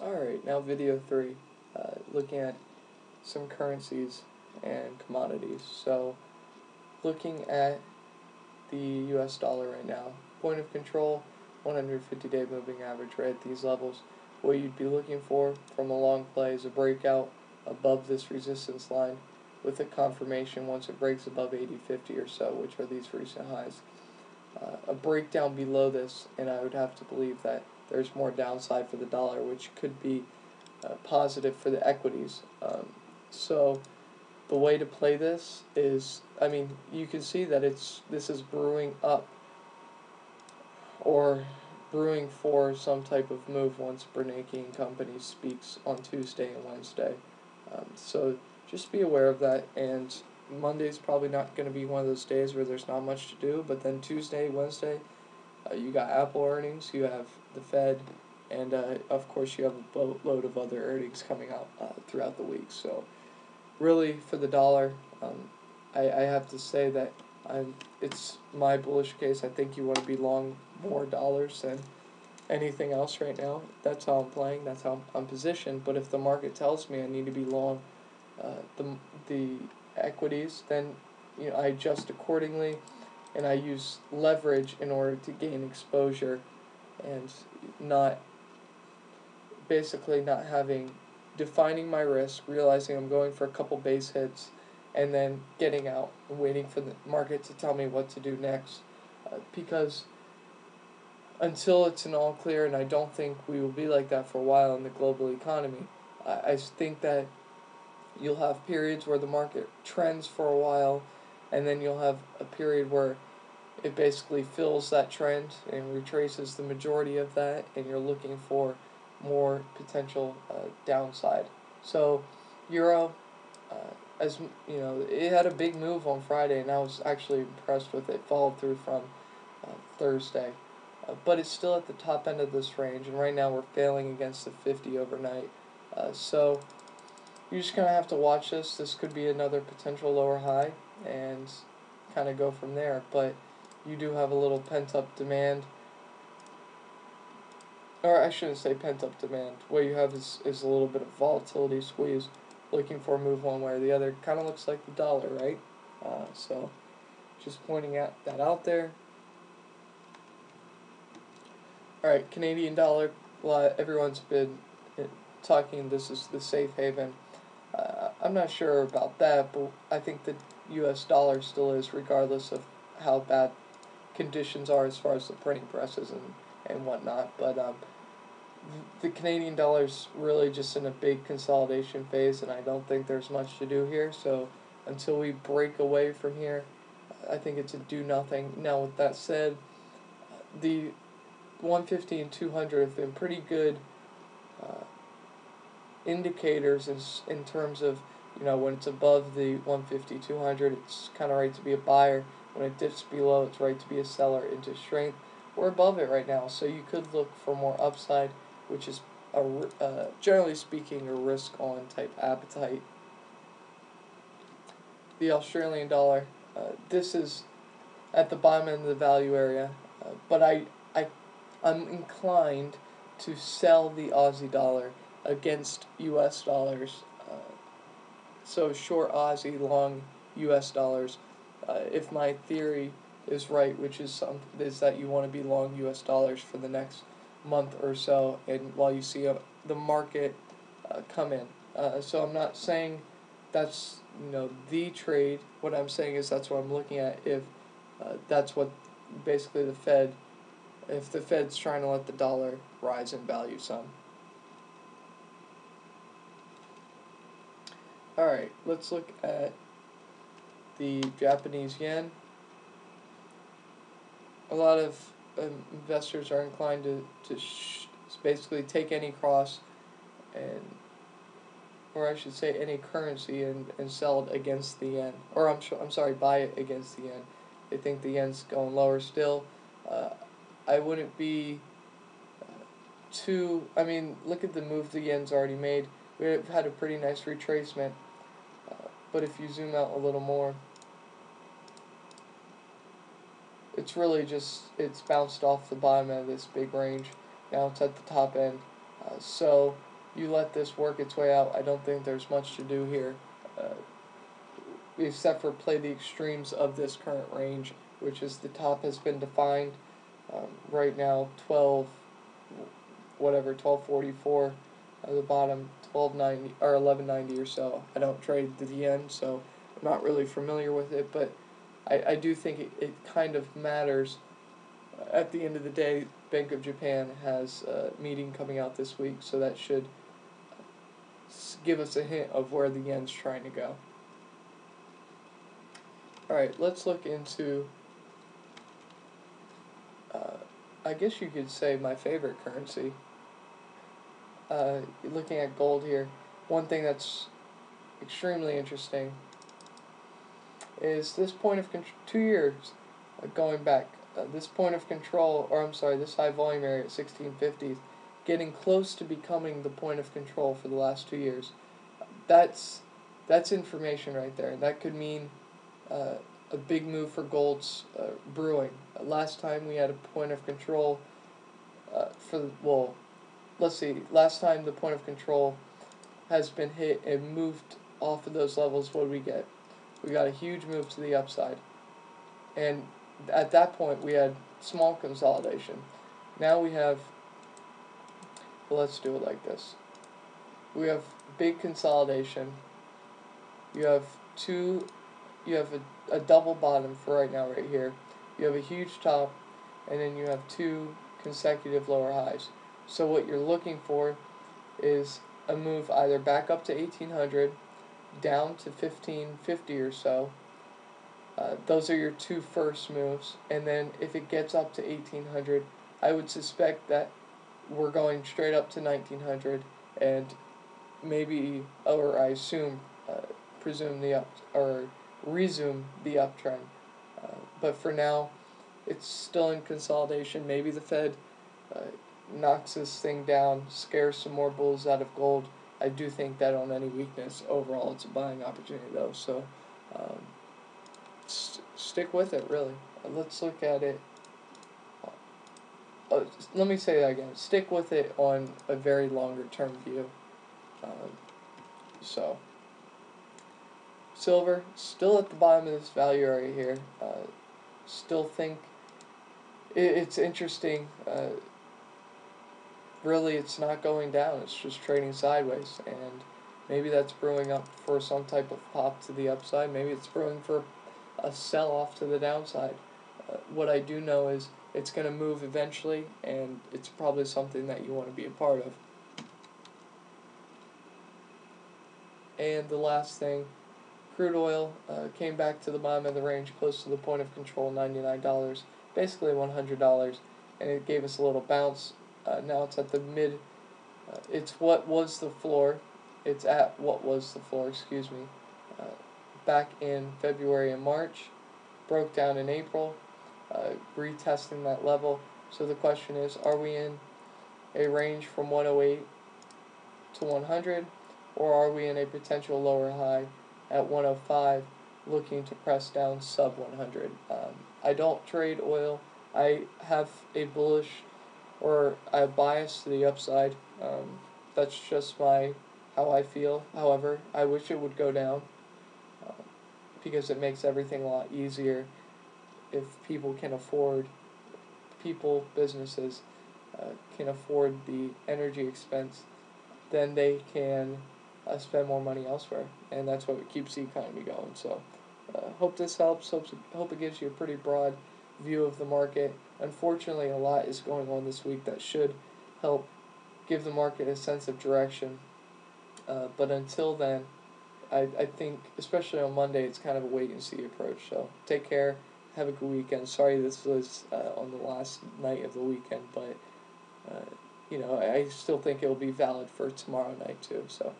Alright, now video 3, looking at some currencies and commodities. So, looking at the US dollar right now, point of control, 150-day moving average right at these levels. What you'd be looking for from a long play is a breakout above this resistance line with a confirmation once it breaks above 80.50 or so, which are these recent highs. A breakdown below this, and I would have to believe that there's more downside for the dollar, which could be positive for the equities. So the way to play this is, I mean, you can see that this is brewing up or brewing for some type of move once Bernanke and company speaks on Tuesday and Wednesday. So just be aware of that, and Monday's probably not going to be one of those days where there's not much to do, but then Tuesday, Wednesday, you got Apple earnings, you have the Fed, and of course you have a boatload of other earnings coming out throughout the week. So really, for the dollar, I have to say that it's my bullish case. I think you want to be long more dollars than anything else right now. That's how I'm playing. That's how I'm positioned. But if the market tells me I need to be long the equities, then I adjust accordingly, and I use leverage in order to gain exposure, and basically not defining my risk, realizing I'm going for a couple base hits, and then getting out and waiting for the market to tell me what to do next. Because until it's an all clear, and I don't think we will be like that for a while in the global economy, I think that you'll have periods where the market trends for a while, and then you'll have a period where it basically fills that trend and retraces the majority of that, and you're looking for more potential downside. So, Euro, as you know, it had a big move on Friday, and I was actually impressed with it. Followed through from Thursday, but it's still at the top end of this range, and right now we're failing against the 50 overnight. So you just kind of have to watch this. This could be another potential lower high, and kind of go from there. But you do have a little pent-up demand, or I shouldn't say pent-up demand. What you have is a little bit of volatility squeeze, looking for a move one way or the other. Kind of looks like the dollar, right? So just pointing that out there. Alright, Canadian dollar. Everyone's been talking this is the safe haven. I'm not sure about that, but I think the US dollar still is, regardless of how bad conditions are as far as the printing presses and whatnot. But the Canadian dollar's really just in a big consolidation phase, and I don't think there's much to do here. So until we break away from here, I think it's a do nothing. Now, with that said, the 150 and 200 have been pretty good indicators in terms of, when it's above the 150, 200, it's kind of right to be a buyer. When it dips below, it's right to be a seller into strength. We're above it right now, so you could look for more upside, which is, generally speaking, a risk-on type appetite. The Australian dollar, this is at the bottom end of the value area, but I'm inclined to sell the Aussie dollar against US dollars. So short Aussie, long US dollars. If my theory is right, which is that you want to be long US dollars for the next month or so, and while you see the market come in. So I'm not saying that's the trade. What I'm saying is that's what I'm looking at. If that's what basically if the Fed's trying to let the dollar rise in value some. Alright, let's look at the Japanese yen. A lot of investors are inclined to basically take any cross, or I should say any currency, and sell it against the yen. Or I'm sorry, buy it against the yen. They think the yen's going lower still. I wouldn't be look at the move the yen's already made. We've had a pretty nice retracement, but if you zoom out a little more, it's really it's bounced off the bottom end of this big range. Now it's at the top end. So you let this work its way out. I don't think there's much to do here, except for play the extremes of this current range, which is the top has been defined. Right now, 1244. The bottom 1290 or 1190 or so. I don't trade the yen, so I'm not really familiar with it, but I do think it kind of matters. At the end of the day, Bank of Japan has a meeting coming out this week, so that should give us a hint of where the yen's trying to go. Alright, let's look into, I guess you could say my favorite currency. Looking at gold here, one thing that's extremely interesting is this point of 2 years going back. This point of control, or I'm sorry, this high volume area at 1650, getting close to becoming the point of control for the last 2 years. That's information right there. That could mean a big move for gold's brewing. Last time we had a point of control let's see, last time the point of control has been hit and moved off of those levels, what did we get? We got a huge move to the upside. And at that point, we had small consolidation. Now we have, well, let's do it like this. We have big consolidation. You have a double bottom for right now right here. You have a huge top, and then you have 2 consecutive lower highs. So what you're looking for is a move either back up to 1800, down to 1550 or so. Those are your 2 first moves, and then if it gets up to 1800, I would suspect that we're going straight up to 1900, and maybe, or I assume, resume the uptrend. But for now, it's still in consolidation. Maybe the Fed knocks this thing down, scares some more bulls out of gold. I do think that on any weakness, overall, it's a buying opportunity, though. So, stick with it, really. Let's look at it. Let me say that again. Stick with it on a very longer term view. Silver, still at the bottom of this value area here. Still think it's interesting. Really, it's not going down. It's just trading sideways, and maybe that's brewing up for some type of pop to the upside. Maybe it's brewing for a sell-off to the downside. What I do know is it's going to move eventually, and it's probably something that you want to be a part of. And the last thing, crude oil came back to the bottom of the range, close to the point of control, $99, basically $100, and it gave us a little bounce. Now it's at the mid, it's what was the floor, it's at what was the floor, excuse me, back in February and March, broke down in April, retesting that level. So the question is, are we in a range from 108 to 100, or are we in a potential lower high at 105, looking to press down sub 100? I don't trade oil. I have a bullish or a bias to the upside. That's just how I feel. However, I wish it would go down because it makes everything a lot easier if businesses can afford the energy expense, then they can spend more money elsewhere, and that's what keeps the economy going. So, hope this helps. Hope it gives you a pretty broad view of the market. Unfortunately, a lot is going on this week that should help give the market a sense of direction. But until then, I think, especially on Monday, it's kind of a wait-and-see approach. So take care. Have a good weekend. Sorry this was on the last night of the weekend, but I still think it will be valid for tomorrow night too. So